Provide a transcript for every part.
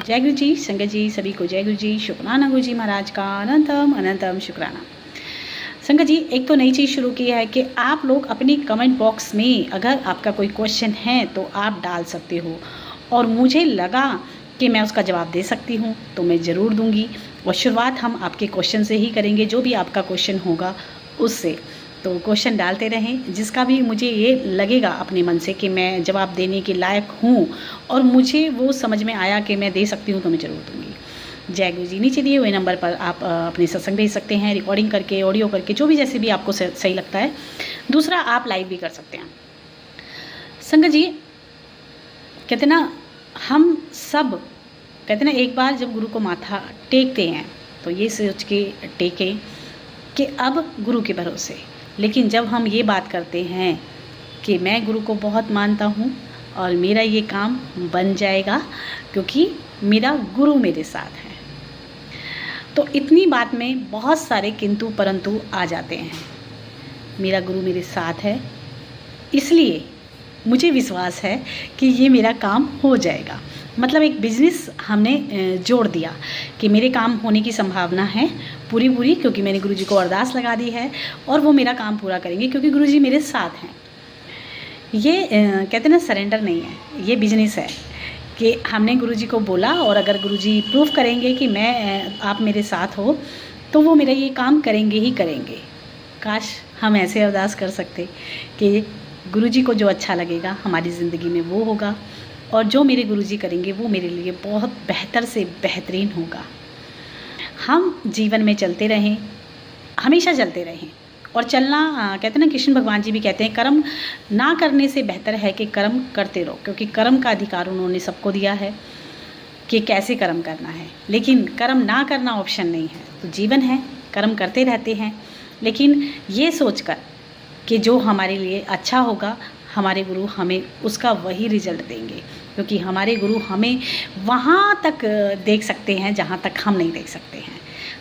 जय गुरु जी, संगत जी, सभी को जय गुरु जी। शुक्राना गुरु जी महाराज का अनंतम अनंतम शुक्राना। संगत जी, एक तो नई चीज़ शुरू की है कि आप लोग अपनी कमेंट बॉक्स में अगर आपका कोई क्वेश्चन है तो आप डाल सकते हो, और मुझे लगा कि मैं उसका जवाब दे सकती हूँ तो मैं ज़रूर दूँगी। और शुरुआत हम आपके क्वेश्चन से ही करेंगे, जो भी आपका क्वेश्चन होगा उससे। तो क्वेश्चन डालते रहें, जिसका भी मुझे ये लगेगा अपने मन से कि मैं जवाब देने के लायक हूँ और मुझे वो समझ में आया कि मैं दे सकती हूँ तो मैं ज़रूर दूँगी। जय गुरु जी। नीचे दिए हुए नंबर पर आप अपने सत्संग भेज सकते हैं, रिकॉर्डिंग करके, ऑडियो करके, जो भी जैसे भी आपको सही लगता है। दूसरा, आप लाइव भी कर सकते हैं। संगत जी, कहते ना, हम सब कहते ना, एक बार जब गुरु को माथा टेकते हैं तो ये सोच के टेकें कि अब गुरु के भरोसे। लेकिन जब हम ये बात करते हैं कि मैं गुरु को बहुत मानता हूँ और मेरा ये काम बन जाएगा क्योंकि मेरा गुरु मेरे साथ है, तो इतनी बात में बहुत सारे किंतु परंतु आ जाते हैं। मेरा गुरु मेरे साथ है, इसलिए मुझे विश्वास है कि ये मेरा काम हो जाएगा। मतलब एक बिजनेस हमने जोड़ दिया कि मेरे काम होने की संभावना है पूरी, क्योंकि मैंने गुरुजी को अरदास लगा दी है और वो मेरा काम पूरा करेंगे क्योंकि गुरुजी मेरे साथ हैं। ये कहते ना, सरेंडर नहीं है, ये बिजनेस है कि हमने गुरुजी को बोला और अगर गुरुजी प्रूव करेंगे कि आप मेरे साथ हो तो वो मेरा ये काम करेंगे ही करेंगे। काश हम ऐसे अरदास कर सकते कि गुरुजी को जो अच्छा लगेगा हमारी ज़िंदगी में वो होगा, और जो मेरे गुरुजी करेंगे वो मेरे लिए बहुत बेहतर से बेहतरीन होगा। हम जीवन में चलते रहें, हमेशा चलते रहें, और चलना कहते हैं ना, कृष्ण भगवान जी भी कहते हैं कर्म ना करने से बेहतर है कि कर्म करते रहो, क्योंकि कर्म का अधिकार उन्होंने सबको दिया है कि कैसे कर्म करना है। लेकिन कर्म ना करना ऑप्शन नहीं है। तो जीवन है, कर्म करते रहते हैं, लेकिन ये सोचकर कि जो हमारे लिए अच्छा होगा, हमारे गुरु हमें उसका वही रिजल्ट देंगे, क्योंकि हमारे गुरु हमें वहाँ तक देख सकते हैं जहाँ तक हम नहीं देख सकते हैं।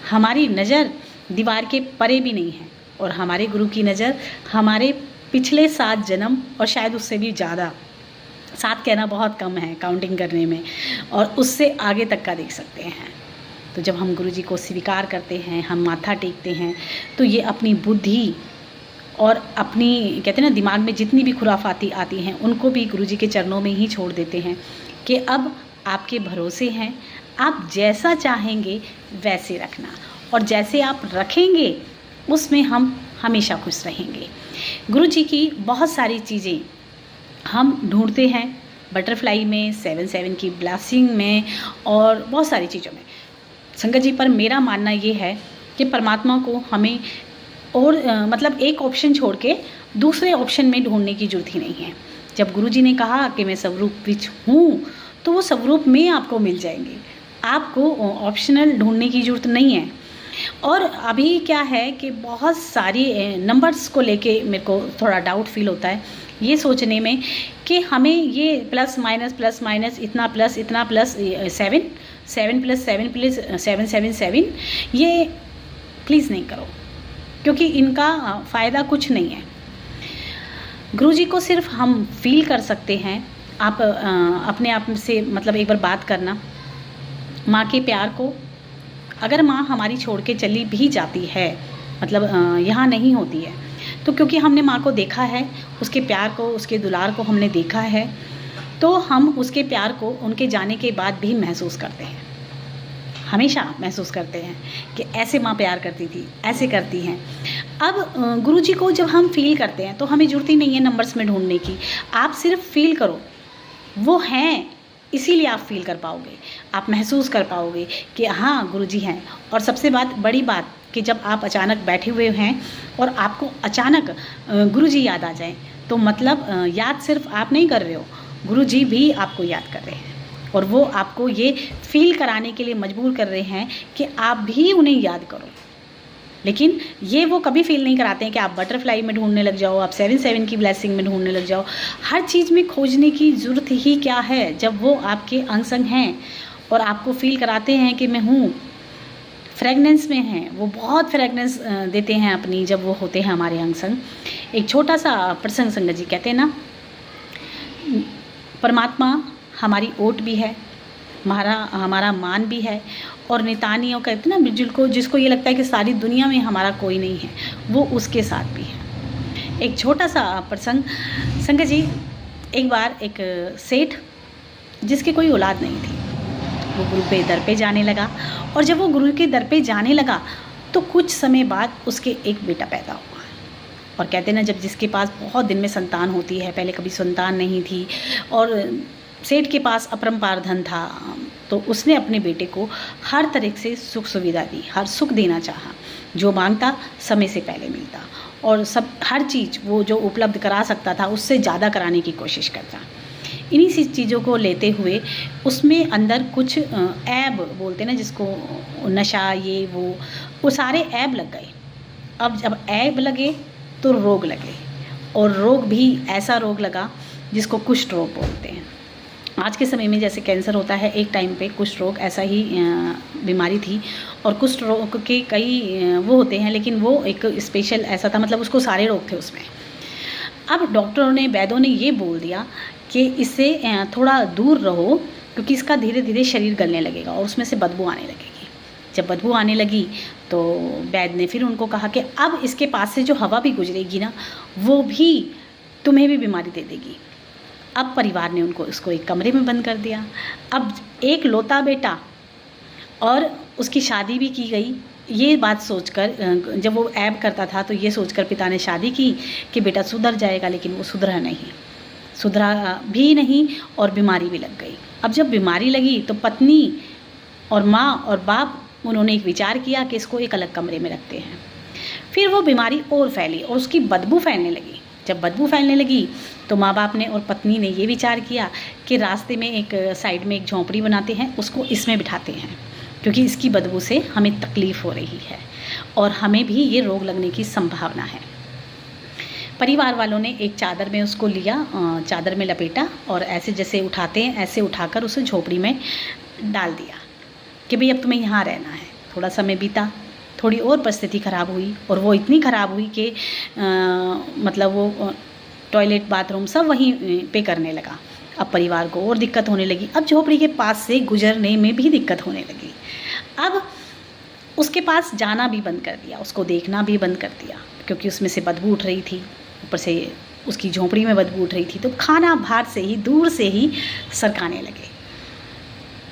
हमारी नज़र दीवार के परे भी नहीं है, और हमारे गुरु की नज़र हमारे पिछले 7 जन्म और शायद उससे भी ज़्यादा, 7 कहना बहुत कम है काउंटिंग करने में, और उससे आगे तक का देख सकते हैं। तो जब हम गुरुजी को स्वीकार करते हैं, हम माथा टेकते हैं, तो ये अपनी बुद्धि और अपनी कहते हैं ना, दिमाग में जितनी भी खुराफाती आती हैं उनको भी गुरुजी के चरणों में ही छोड़ देते हैं कि अब आपके भरोसे हैं, आप जैसा चाहेंगे वैसे रखना, और जैसे आप रखेंगे उसमें हम हमेशा खुश रहेंगे। गुरुजी की बहुत सारी चीज़ें हम ढूंढते हैं, बटरफ्लाई में, 7/7 की ब्लेसिंग में, और बहुत सारी चीज़ों में संगत जी। पर मेरा मानना ये है कि परमात्मा को हमें और मतलब एक ऑप्शन छोड़ के दूसरे ऑप्शन में ढूंढने की जरूरत ही नहीं है। जब गुरुजी ने कहा कि मैं स्वरूप विच हूँ, तो वो स्वरूप में आपको मिल जाएंगे, आपको ऑप्शनल ढूंढने की ज़रूरत नहीं है। और अभी क्या है कि बहुत सारी नंबर्स को लेके मेरे को थोड़ा डाउट फील होता है ये सोचने में कि हमें ये प्लस माइनस इतना प्लस 7 + 7 + 7 ये प्लीज़ नहीं करो, क्योंकि इनका फ़ायदा कुछ नहीं है। गुरुजी को सिर्फ हम फील कर सकते हैं। आप अपने आप से मतलब एक बार बात करना माँ के प्यार को। अगर माँ हमारी छोड़ के चली भी जाती है, मतलब यहाँ नहीं होती है, तो क्योंकि हमने माँ को देखा है, उसके प्यार को, उसके दुलार को हमने देखा है, तो हम उसके प्यार को उनके जाने के बाद भी महसूस करते हैं, हमेशा महसूस करते हैं कि ऐसे माँ प्यार करती थी, ऐसे करती हैं। अब गुरुजी को जब हम फील करते हैं तो हमें ज़रूरत ही नहीं है नंबर्स में ढूंढने की। आप सिर्फ फील करो, वो हैं, इसीलिए आप फील कर पाओगे, आप महसूस कर पाओगे कि हाँ गुरुजी हैं। और सबसे बड़ी बात कि जब आप अचानक बैठे हुए हैं और आपको अचानक गुरुजी याद आ जाए, तो मतलब याद सिर्फ आप नहीं कर रहे हो, गुरुजी भी आपको याद कर रहे हैं, और वो आपको ये फील कराने के लिए मजबूर कर रहे हैं कि आप भी उन्हें याद करो। लेकिन ये वो कभी फील नहीं कराते हैं कि आप बटरफ्लाई में ढूंढने लग जाओ, आप 7/7 की ब्लेसिंग में ढूंढने लग जाओ। हर चीज़ में खोजने की ज़रूरत ही क्या है, जब वो आपके अंग संग हैं और आपको फील कराते हैं कि मैं हूँ, फ्रेगनेंस में हैं, वो बहुत फ्रेगनेंस देते हैं अपनी, जब वो होते हैं हमारे अंग संग। एक छोटा सा प्रसंग संगत जी कहते हैं ना, परमात्मा हमारी ओट भी है, हमारा मान भी है। और नितानियों कहते हैं ना, जिसको ये लगता है कि सारी दुनिया में हमारा कोई नहीं है, वो उसके साथ भी है। एक छोटा सा प्रसंग, संगत जी, एक बार एक सेठ जिसकी कोई औलाद नहीं थी, वो गुरु के दर पे जाने लगा। और जब वो गुरु के दर पे जाने लगा तो कुछ समय बाद उसके एक बेटा पैदा हुआ। और कहते हैं ना, जब जिसके पास बहुत दिन में संतान होती है, पहले कभी संतान नहीं थी और सेठ के पास अपरंपार धन था, तो उसने अपने बेटे को हर तरह से सुख सुविधा दी, हर सुख देना चाहा, जो मांगता समय से पहले मिलता, और हर चीज़ वो जो उपलब्ध करा सकता था उससे ज़्यादा कराने की कोशिश करता। इन्हीं सी चीज़ों को लेते हुए उसमें अंदर कुछ ऐब बोलते ना जिसको, नशा, ये वो सारे ऐब लग गए। अब जब ऐब लगे तो रोग लगे, और रोग भी ऐसा रोग लगा जिसको कुष्ठ रोग बोलते हैं। आज के समय में जैसे कैंसर होता है, एक टाइम पे कुष्ठ रोग ऐसा ही बीमारी थी। और कुष्ठ रोग के कई वो होते हैं, लेकिन वो एक स्पेशल ऐसा था, मतलब उसको सारे रोग थे उसमें। अब डॉक्टरों ने, वैद्यों ने ये बोल दिया कि इससे थोड़ा दूर रहो, क्योंकि इसका धीरे धीरे शरीर गलने लगेगा और उसमें से बदबू आने लगेगी। जब बदबू आने लगी तो वैद्य ने फिर उनको कहा कि अब इसके पास से जो हवा भी गुजरेगी ना, वो भी तुम्हें भी बीमारी दे देगी। अब परिवार ने उसको एक कमरे में बंद कर दिया। अब एक लौता बेटा, और उसकी शादी भी की गई। ये बात सोचकर, जब वो ऐब करता था तो ये सोचकर पिता ने शादी की कि बेटा सुधर जाएगा, लेकिन वो सुधरा भी नहीं और बीमारी भी लग गई। अब जब बीमारी लगी तो पत्नी और माँ और बाप, उन्होंने एक विचार किया कि इसको एक अलग कमरे में रखते हैं। फिर वो बीमारी और फैली और उसकी बदबू फैलने लगी। जब बदबू फैलने लगी तो माँ बाप ने और पत्नी ने ये विचार किया कि रास्ते में एक साइड में एक झोंपड़ी बनाते हैं, उसको इसमें बिठाते हैं, क्योंकि इसकी बदबू से हमें तकलीफ़ हो रही है और हमें भी ये रोग लगने की संभावना है। परिवार वालों ने एक चादर में उसको लिया, चादर में लपेटा, और ऐसे जैसे उठाते हैं ऐसे उठाकर उसे झोपड़ी में डाल दिया कि भाई अब तुम्हें यहाँ रहना है। थोड़ा समय बीता, थोड़ी और परिस्थिति ख़राब हुई, और वो इतनी ख़राब हुई कि मतलब वो टॉयलेट बाथरूम सब वहीं पे करने लगा। अब परिवार को और दिक्कत होने लगी। अब झोपड़ी के पास से गुजरने में भी दिक्कत होने लगी। अब उसके पास जाना भी बंद कर दिया, उसको देखना भी बंद कर दिया, क्योंकि उसमें से बदबू उठ रही थी, ऊपर से उसकी झोंपड़ी में बदबू उठ रही थी। तो खाना बाहर से ही, दूर से ही सरकाने लगे।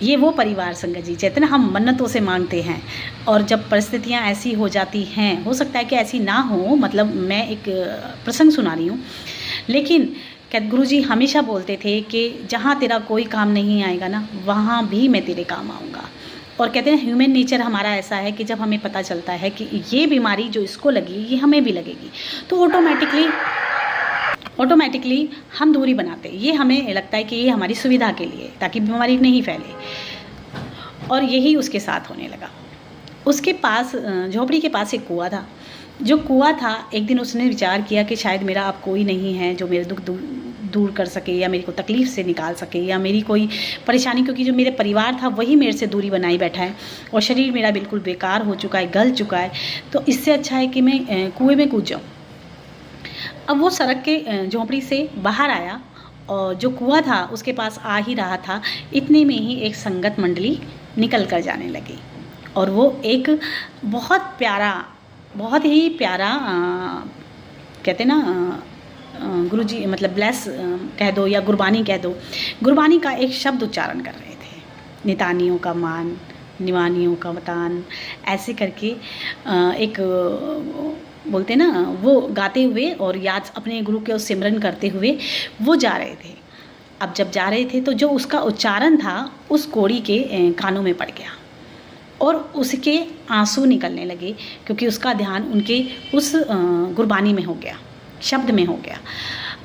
ये वो परिवार, संगत जी, कहते ना हम मन्नतों से मांगते हैं, और जब परिस्थितियाँ ऐसी हो जाती हैं, हो सकता है कि ऐसी ना हो, मतलब मैं एक प्रसंग सुना रही हूँ, लेकिन गुरुजी हमेशा बोलते थे कि जहाँ तेरा कोई काम नहीं आएगा ना, वहाँ भी मैं तेरे काम आऊँगा। और कहते हैं ह्यूमन नेचर हमारा ऐसा है कि जब हमें पता चलता है कि ये बीमारी जो इसको लगी ये हमें भी लगेगी, तो ऑटोमेटिकली हम दूरी बनाते हैं। ये हमें लगता है कि ये हमारी सुविधा के लिए, ताकि बीमारी नहीं फैले, और यही उसके साथ होने लगा। उसके पास, झोपड़ी के पास एक कुआं था। जो कुआं था, एक दिन उसने विचार किया कि शायद मेरा अब कोई नहीं है जो मेरे दुख दूर कर सके, या मेरी को तकलीफ़ से निकाल सके, या मेरी कोई परेशानी, क्योंकि जो मेरे परिवार था वही मेरे से दूरी बनाई बैठा है, और शरीर मेरा बिल्कुल बेकार हो चुका है, गल चुका है। तो इससे अच्छा है कि मैं कुएं में कूद जाऊँ। अब वो सड़क के झोंपड़ी से बाहर आया, और जो कुआं था उसके पास आ ही रहा था, इतने में ही एक संगत मंडली निकल कर जाने लगी। और वो एक बहुत ही प्यारा कहते ना गुरुजी, मतलब ब्लेस कह दो या गुरबानी कह दो, गुरबानी का एक शब्द उच्चारण कर रहे थे, नितानियों का मान, निवानियों का वतान, ऐसे करके एक बोलते ना, वो गाते हुए और याद अपने गुरु के सिमरन करते हुए वो जा रहे थे। अब जब जा रहे थे तो जो उसका उच्चारण था उस कोड़ी के कानों में पड़ गया, और उसके आंसू निकलने लगे, क्योंकि उसका ध्यान उनके उस गुरबानी में हो गया, शब्द में हो गया।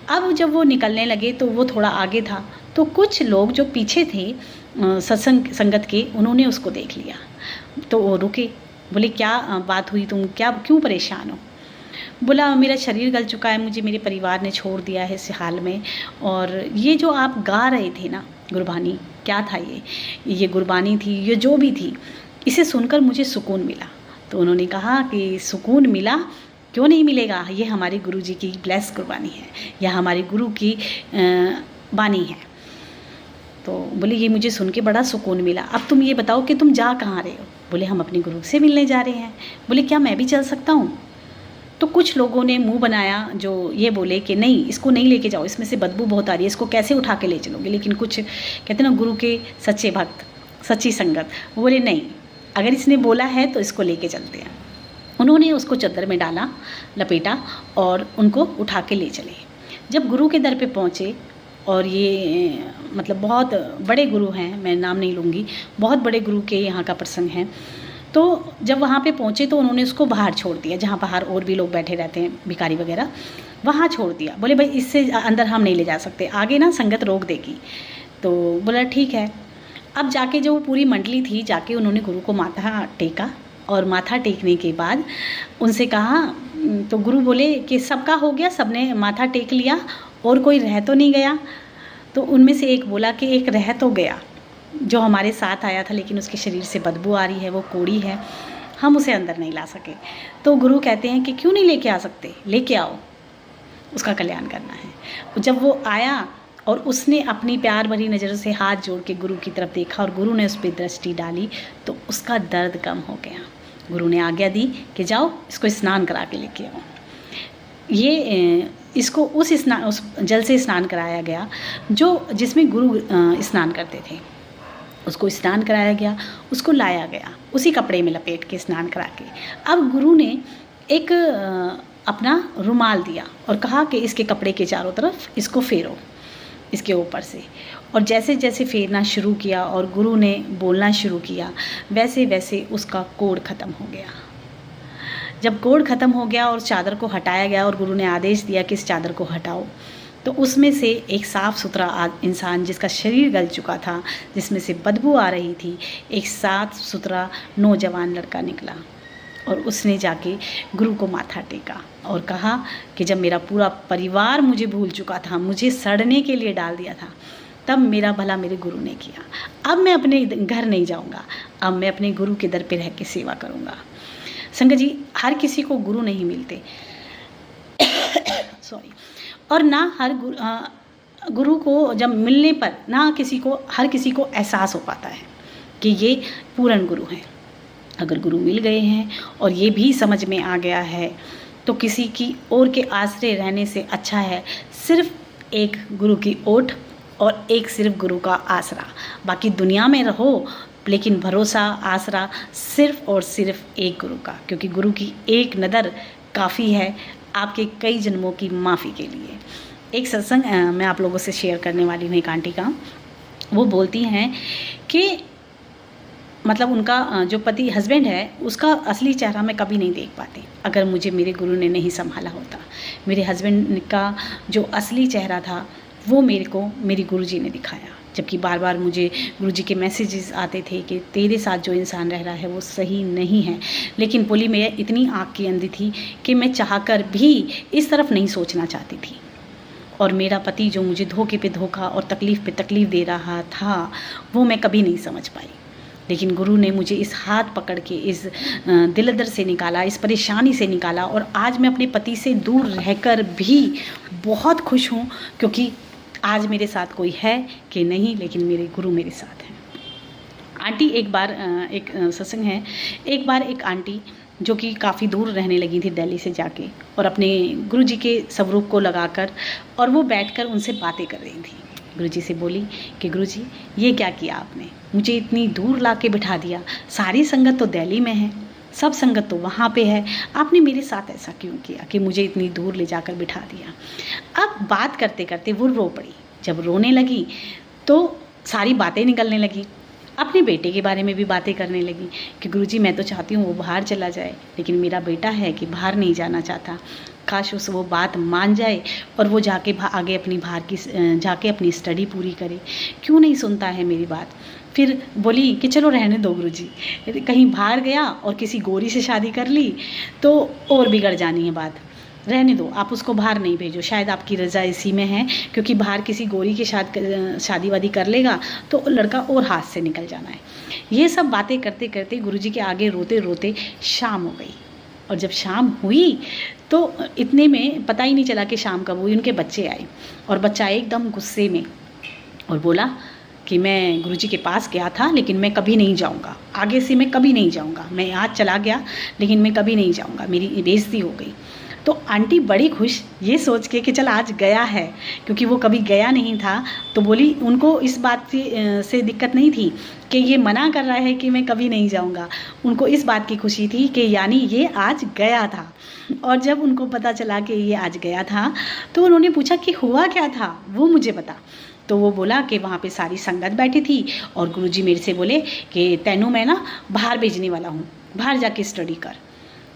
अब जब वो निकलने लगे तो वो थोड़ा आगे था, तो कुछ लोग जो पीछे थे सत्संग संगत के, उन्होंने उसको देख लिया। तो वो रुके, बोले क्या बात हुई, तुम क्यों परेशान हो? बोला मेरा शरीर गल चुका है, मुझे मेरे परिवार ने छोड़ दिया है इस हाल में, और ये जो आप गा रहे थे ना गुरबानी, क्या था ये गुरबानी थी, ये जो भी थी, इसे सुनकर मुझे सुकून मिला। तो उन्होंने कहा कि सुकून मिला, क्यों नहीं मिलेगा, ये हमारे गुरु जी की ब्लेस गुरबानी है, या हमारे गुरु की बानी है। तो बोले ये मुझे सुन के बड़ा सुकून मिला। अब तुम ये बताओ कि तुम जा कहाँ रहे हो? बोले हम अपने गुरु से मिलने जा रहे हैं। बोले क्या मैं भी चल सकता हूँ? तो कुछ लोगों ने मुंह बनाया जो ये बोले कि नहीं, इसको नहीं लेके जाओ, इसमें से बदबू बहुत आ रही है, इसको कैसे उठा के ले चलोगे? लेकिन कुछ कहते ना गुरु के सच्चे भक्त, सच्ची संगत, वो बोले नहीं, अगर इसने बोला है तो इसको लेके चलते हैं। उन्होंने उसको चद्दर में डाला, लपेटा और उनको उठा के ले चले। जब गुरु के दर पे पहुँचे, और ये मतलब बहुत बड़े गुरु हैं, मैं नाम नहीं लूँगी, बहुत बड़े गुरु के यहाँ का प्रसंग है। तो जब वहाँ पे पहुँचे तो उन्होंने उसको बाहर छोड़ दिया, जहाँ बाहर और भी लोग बैठे रहते हैं, भिखारी वगैरह, वहाँ छोड़ दिया। बोले भाई इससे अंदर हम नहीं ले जा सकते, आगे ना संगत रोक देगी। तो बोला ठीक है। अब जाके जो पूरी मंडली थी, जाके उन्होंने गुरु को माथा टेका, और माथा टेकने के बाद उनसे कहा, तो गुरु बोले कि सबका हो गया, सबने माथा टेक लिया और कोई रह तो नहीं गया? तो उनमें से एक बोला कि एक रह तो गया, जो हमारे साथ आया था, लेकिन उसके शरीर से बदबू आ रही है, वो कोढ़ी है, हम उसे अंदर नहीं ला सके। तो गुरु कहते हैं कि क्यों नहीं लेके आ सकते? लेके आओ, उसका कल्याण करना है। जब वो आया और उसने अपनी प्यार भरी नज़रों से हाथ जोड़ के गुरु की तरफ देखा और गुरु ने उस पर दृष्टि डाली, तो उसका दर्द कम हो गया। गुरु ने आज्ञा दी कि जाओ इसको स्नान करा के लेके आओ। ये इसको उस जल से स्नान कराया गया जो जिसमें गुरु स्नान करते थे, उसको स्नान कराया गया, उसको लाया गया उसी कपड़े में लपेट के स्नान करा के। अब गुरु ने एक अपना रुमाल दिया और कहा कि इसके कपड़े के चारों तरफ इसको फेरो, इसके ऊपर से। और जैसे जैसे फेरना शुरू किया और गुरु ने बोलना शुरू किया, वैसे वैसे उसका कोढ़ ख़त्म हो गया। जब कोढ़ ख़त्म हो गया और चादर को हटाया गया और गुरु ने आदेश दिया कि इस चादर को हटाओ, तो उसमें से एक साफ़ सुथरा इंसान, जिसका शरीर गल चुका था, जिसमें से बदबू आ रही थी, एक साफ़ सुथरा नौजवान लड़का निकला। और उसने जाके गुरु को माथा टेका और कहा कि जब मेरा पूरा परिवार मुझे भूल चुका था, मुझे सड़ने के लिए डाल दिया था, तब मेरा भला मेरे गुरु ने किया। अब मैं अपने घर नहीं जाऊंगा, अब मैं अपने गुरु के दर पे रह के सेवा करूंगा। संगत जी, हर किसी को गुरु नहीं मिलते सॉरी। और ना हर गुरु को जब मिलने पर ना हर किसी को एहसास हो पाता है कि ये पूर्ण गुरु हैं। अगर गुरु मिल गए हैं और ये भी समझ में आ गया है, तो किसी की और के आश्रय रहने से अच्छा है सिर्फ एक गुरु की ओट और एक सिर्फ गुरु का आसरा। बाकी दुनिया में रहो, लेकिन भरोसा आसरा सिर्फ और सिर्फ एक गुरु का, क्योंकि गुरु की एक नज़र काफ़ी है आपके कई जन्मों की माफ़ी के लिए। एक सत्संग मैं आप लोगों से शेयर करने वाली हूँ, एक आंटी का। वो बोलती हैं कि मतलब उनका जो पति हस्बैंड है, उसका असली चेहरा मैं कभी नहीं देख पाती अगर मुझे मेरे गुरु ने नहीं संभाला होता। मेरे हस्बैंड का जो असली चेहरा था वो मेरे को मेरी गुरुजी ने दिखाया। जबकि बार बार मुझे गुरुजी के मैसेजेस आते थे कि तेरे साथ जो इंसान रह रहा है वो सही नहीं है, लेकिन बोली मैं इतनी आँख की अंधी थी कि मैं चाहकर भी इस तरफ नहीं सोचना चाहती थी। और मेरा पति जो मुझे धोखे पे धोखा और तकलीफ़ पे तकलीफ़ दे रहा था, वो मैं कभी नहीं समझ पाई। लेकिन गुरु ने मुझे इस हाथ पकड़ के इस दिल-दर से निकाला, इस परेशानी से निकाला, और आज मैं अपने पति से दूर रहकर भी बहुत खुश हूँ, क्योंकि आज मेरे साथ कोई है कि नहीं, लेकिन मेरे गुरु मेरे साथ हैं। आंटी एक बार एक सत्संग है, एक बार एक आंटी जो कि काफ़ी दूर रहने लगी थी दिल्ली से जाके, और अपने गुरुजी के स्वरूप को लगाकर, और वो बैठकर उनसे बातें कर रही थी। गुरुजी से बोली कि गुरुजी ये क्या किया आपने, मुझे इतनी दूर ला के बिठा दिया, सारी संगत तो दिल्ली में है, सब संगत तो वहाँ पे है, आपने मेरे साथ ऐसा क्यों किया कि मुझे इतनी दूर ले जाकर बिठा दिया। अब बात करते करते वो रो पड़ी। जब रोने लगी तो सारी बातें निकलने लगी, अपने बेटे के बारे में भी बातें करने लगी कि गुरुजी मैं तो चाहती हूँ वो बाहर चला जाए, लेकिन मेरा बेटा है कि बाहर नहीं जाना चाहता, काश उस वो बात मान जाए और वो जाके आगे अपनी जाके अपनी स्टडी पूरी करे, क्यों नहीं सुनता है मेरी बात। फिर बोली कि चलो रहने दो गुरुजी, कहीं बाहर गया और किसी गोरी से शादी कर ली तो और बिगड़ जानी है बात, रहने दो, आप उसको बाहर नहीं भेजो, शायद आपकी रज़ा इसी में है, क्योंकि बाहर किसी गोरी के शादी वादी कर लेगा तो लड़का और हाथ से निकल जाना है। ये सब बातें करते करते गुरुजी के आगे रोते रोते शाम हो गई। और जब शाम हुई तो इतने में पता ही नहीं चला कि शाम कब हुई। उनके बच्चे आए और बच्चा एकदम गुस्से में और बोला कि मैं गुरुजी के पास गया था लेकिन मैं कभी नहीं जाऊंगा, आगे से मैं कभी नहीं जाऊंगा, मैं आज चला गया लेकिन मैं कभी नहीं जाऊंगा, मेरी बेइज्जती हो गई। तो आंटी बड़ी खुश ये सोच के कि चल आज गया है, क्योंकि वो कभी गया नहीं था। तो बोली उनको इस बात से दिक्कत नहीं थी कि ये मना कर रहा है कि मैं कभी नहीं जाऊंगा, उनको इस बात की खुशी थी कि यानी ये आज गया था। और जब उनको पता चला कि ये आज गया था तो उन्होंने पूछा कि हुआ क्या था, वो मुझे बता। तो वो बोला कि वहाँ पे सारी संगत बैठी थी और गुरुजी मेरे से बोले कि तैनू मैं ना बाहर भेजने वाला हूँ, बाहर जाके स्टडी कर।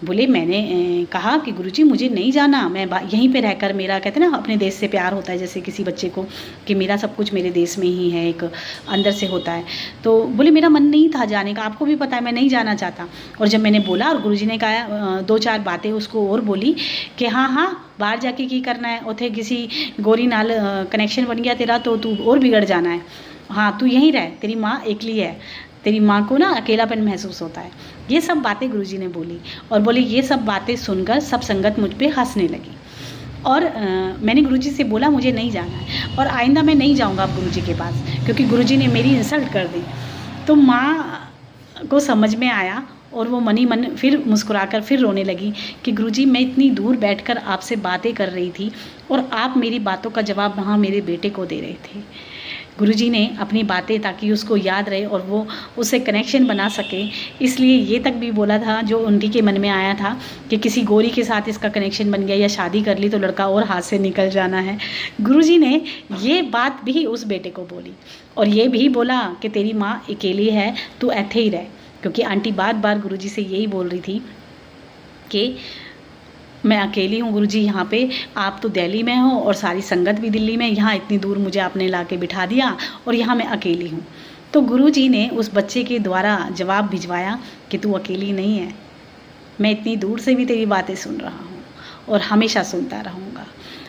बोले मैंने कहा कि गुरुजी मुझे नहीं जाना, मैं यहीं पे रहकर, मेरा कहते हैं ना अपने देश से प्यार होता है जैसे किसी बच्चे को कि मेरा सब कुछ मेरे देश में ही है, एक अंदर से होता है। तो बोले मेरा मन नहीं था जाने का, आपको भी पता है मैं नहीं जाना चाहता। और जब मैंने बोला और गुरुजी ने कहा 2-4 बातें उसको और बोली कि हाँ बाहर जाके की करना है, उथे किसी गोरी नाल कनेक्शन बन गया तेरा तो तू और बिगड़ जाना है, हाँ तू यहीं रह, तेरी माँ एकली है, तेरी माँ को ना अकेलापन महसूस होता है। ये सब बातें गुरुजी ने बोली और बोली ये सब बातें सुनकर सब संगत मुझ पे हंसने लगी। और मैंने गुरुजी से बोला मुझे नहीं जाना है और आइंदा मैं नहीं जाऊंगा अब गुरुजी के पास, क्योंकि गुरुजी ने मेरी इंसल्ट कर दी। तो माँ को समझ में आया और वो मनी मन फिर मुस्कुराकर फिर रोने लगी कि गुरुजी मैं इतनी दूर बैठकर आपसे बातें कर रही थी और आप मेरी बातों का जवाब वहाँ मेरे बेटे को दे रहे थे। गुरुजी ने अपनी बातें ताकि उसको याद रहे और वो उससे कनेक्शन बना सके, इसलिए ये तक भी बोला था जो उनकी के मन में आया था कि किसी गोरी के साथ इसका कनेक्शन बन गया या शादी कर ली तो लड़का और हाथ से निकल जाना है। गुरुजी ने ये बात भी उस बेटे को बोली और ये भी बोला कि तेरी माँ अकेली है, तू ऐथे ही रह, क्योंकि आंटी बार बार गुरुजी से यही बोल रही थी कि मैं अकेली हूँ गुरुजी यहाँ पे, आप तो दिल्ली में हो और सारी संगत भी दिल्ली में, यहाँ इतनी दूर मुझे आपने ला के बिठा दिया और यहाँ मैं अकेली हूँ। तो गुरुजी ने उस बच्चे के द्वारा जवाब भिजवाया कि तू अकेली नहीं है, मैं इतनी दूर से भी तेरी बातें सुन रहा हूँ और हमेशा सुनता रहूँगा।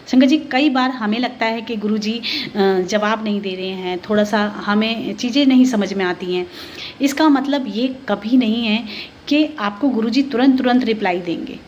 संगत जी कई बार हमें लगता है कि गुरुजी जवाब नहीं दे रहे हैं, थोड़ा सा हमें चीज़ें नहीं समझ में आती हैं। इसका मतलब ये कभी नहीं है कि आपको गुरुजी तुरंत रिप्लाई देंगे।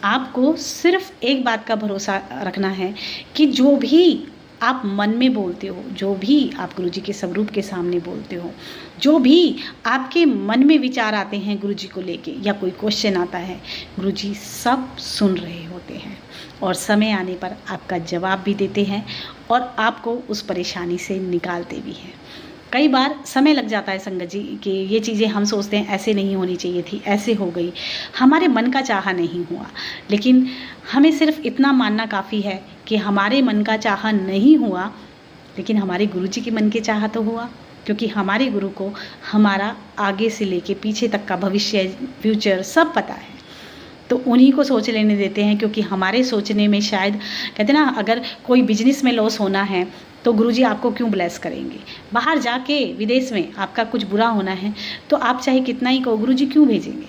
आपको सिर्फ एक बात का भरोसा रखना है कि जो भी आप मन में बोलते हो, जो भी आप गुरुजी के स्वरूप के सामने बोलते हो, जो भी आपके मन में विचार आते हैं गुरुजी को लेके या कोई क्वेश्चन आता है, गुरुजी सब सुन रहे होते हैं और समय आने पर आपका जवाब भी देते हैं और आपको उस परेशानी से निकालते भी हैं। कई बार समय लग जाता है संगत जी कि ये चीज़ें हम सोचते हैं ऐसे नहीं होनी चाहिए थी, ऐसे हो गई, हमारे मन का चाहा नहीं हुआ। लेकिन हमें सिर्फ इतना मानना काफ़ी है कि हमारे मन का चाहा नहीं हुआ, लेकिन हमारे गुरुजी के मन के चाहा तो हुआ, क्योंकि हमारे गुरु को हमारा आगे से लेके पीछे तक का भविष्य, फ्यूचर सब पता है। तो उन्हीं को सोच लेने देते हैं, क्योंकि हमारे सोचने में शायद कहते ना अगर कोई बिजनेस में लॉस होना है तो गुरुजी आपको क्यों ब्लेस करेंगे। बाहर जाके विदेश में आपका कुछ बुरा होना है तो आप चाहे कितना ही कहो गुरुजी क्यों भेजेंगे।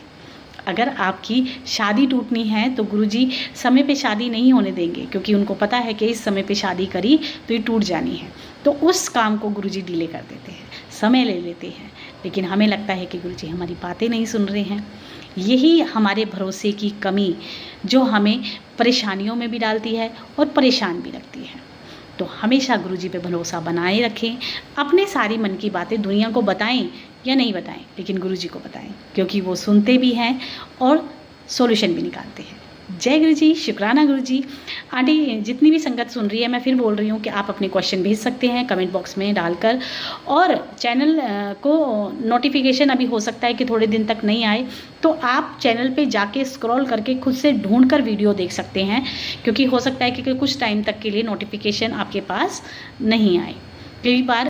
अगर आपकी शादी टूटनी है तो गुरुजी समय पे शादी नहीं होने देंगे, क्योंकि उनको पता है कि इस समय पे शादी करी तो ये टूट जानी है। तो उस काम को गुरुजी डिले कर देते हैं, समय ले लेते हैं। लेकिन हमें लगता है कि गुरुजी हमारी बातें नहीं सुन रहे हैं। यही हमारे भरोसे की कमी जो हमें परेशानियों में भी डालती है और परेशान भी रखती है। तो हमेशा गुरुजी पे भरोसा बनाए रखें, अपने सारी मन की बातें दुनिया को बताएं या नहीं बताएं, लेकिन गुरुजी को बताएं, क्योंकि वो सुनते भी हैं और सॉल्यूशन भी निकालते हैं। जय गुरुजी, शुक्राना गुरुजी। आंटी जितनी भी संगत सुन रही है, मैं फिर बोल रही हूँ कि आप अपने क्वेश्चन भेज सकते हैं कमेंट बॉक्स में डालकर, और चैनल को नोटिफिकेशन अभी हो सकता है कि थोड़े दिन तक नहीं आए, तो आप चैनल पे जाके स्क्रॉल करके खुद से ढूंढकर वीडियो देख सकते हैं, क्योंकि हो सकता है कि कुछ टाइम तक के लिए नोटिफिकेशन आपके पास नहीं आए। कई बार